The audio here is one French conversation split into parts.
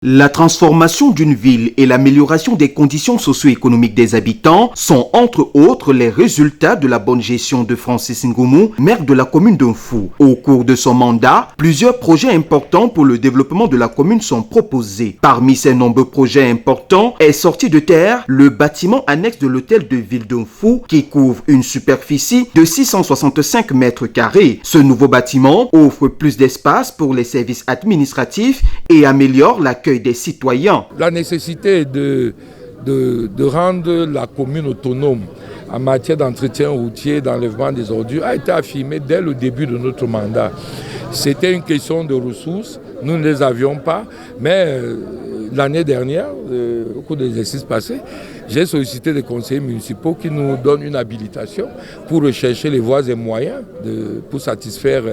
La transformation d'une ville et l'amélioration des conditions socio-économiques des habitants sont entre autres les résultats de la bonne gestion de Francis Ngoumou, maire de la commune d'Unfou. Au cours de son mandat, plusieurs projets importants pour le développement de la commune sont proposés. Parmi ces nombreux projets importants est sorti de terre le bâtiment annexe de l'hôtel de ville d'Unfou qui couvre une superficie de 665 mètres carrés. Ce nouveau bâtiment offre plus d'espace pour les services administratifs et améliore l'accueil des citoyens. La nécessité de rendre la commune autonome en matière d'entretien routier, d'enlèvement des ordures a été affirmée dès le début de notre mandat. C'était une question de ressources, nous ne les avions pas, mais l'année dernière, au cours des exercices passés, j'ai sollicité des conseillers municipaux qui nous donnent une habilitation pour rechercher les voies et moyens pour satisfaire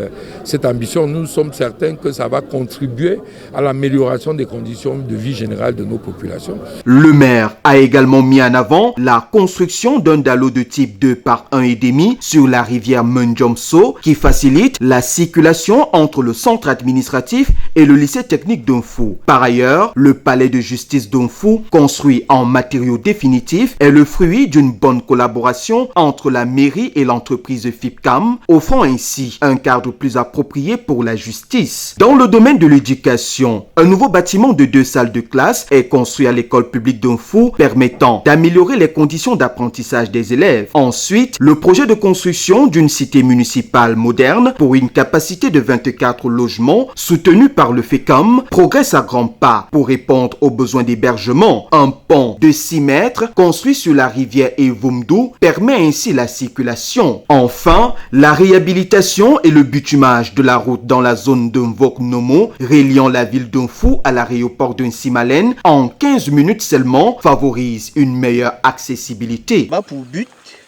cette ambition. Nous sommes certains que ça va contribuer à l'amélioration des conditions de vie générale de nos populations. Le maire a également mis en avant la construction d'un dallo de type 2 par 1,5 sur la rivière Mundjomso qui facilite la circulation entre le centre administratif et le lycée technique d'Unfou. Par ailleurs, le palais de justice d'Unfou, construit en matériaux définitifs, est le fruit d'une bonne collaboration entre la mairie et l'entreprise FIPCAM, offrant ainsi un cadre plus approprié pour la justice. Dans le domaine de l'éducation, un nouveau bâtiment de 2 salles de classe est construit à l'école publique d'Unfou, permettant d'améliorer les conditions d'apprentissage des élèves. Ensuite, le projet de construction d'une cité municipale moderne pour une capacité de 24 logements, soutenu par le FIPCAM, progresse à grands pas pour répondre aux besoins d'hébergement. Un pont de 6 mètres construit sur la rivière Evumdu permet ainsi la circulation. Enfin, la réhabilitation et le bitumage de la route dans la zone d'Unvok-Nomo, reliant la ville d'Unfou à l'aéroport d'Unsimalen en 15 minutes seulement, favorise une meilleure accessibilité. Pour but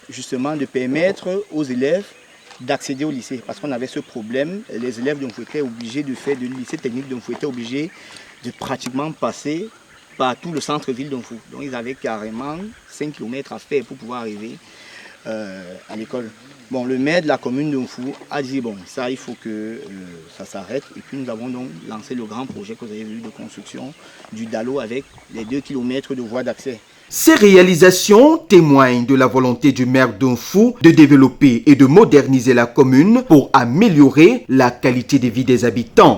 justement de permettre aux élèves d'accéder au lycée, parce qu'on avait ce problème, les élèves d'Unfou étaient obligés de faire, de lycée technique d'Unfou étaient obligés de pratiquement passer par tout le centre-ville d'Unfou. Donc ils avaient carrément 5 km à faire pour pouvoir arriver à l'école. Bon, le maire de la commune d'Unfou a dit bon, ça il faut que ça s'arrête. Et puis nous avons donc lancé le grand projet que vous avez vu de construction du dallo avec les 2 km de voies d'accès. Ces réalisations témoignent de la volonté du maire d'Unfou de développer et de moderniser la commune pour améliorer la qualité de vie des habitants.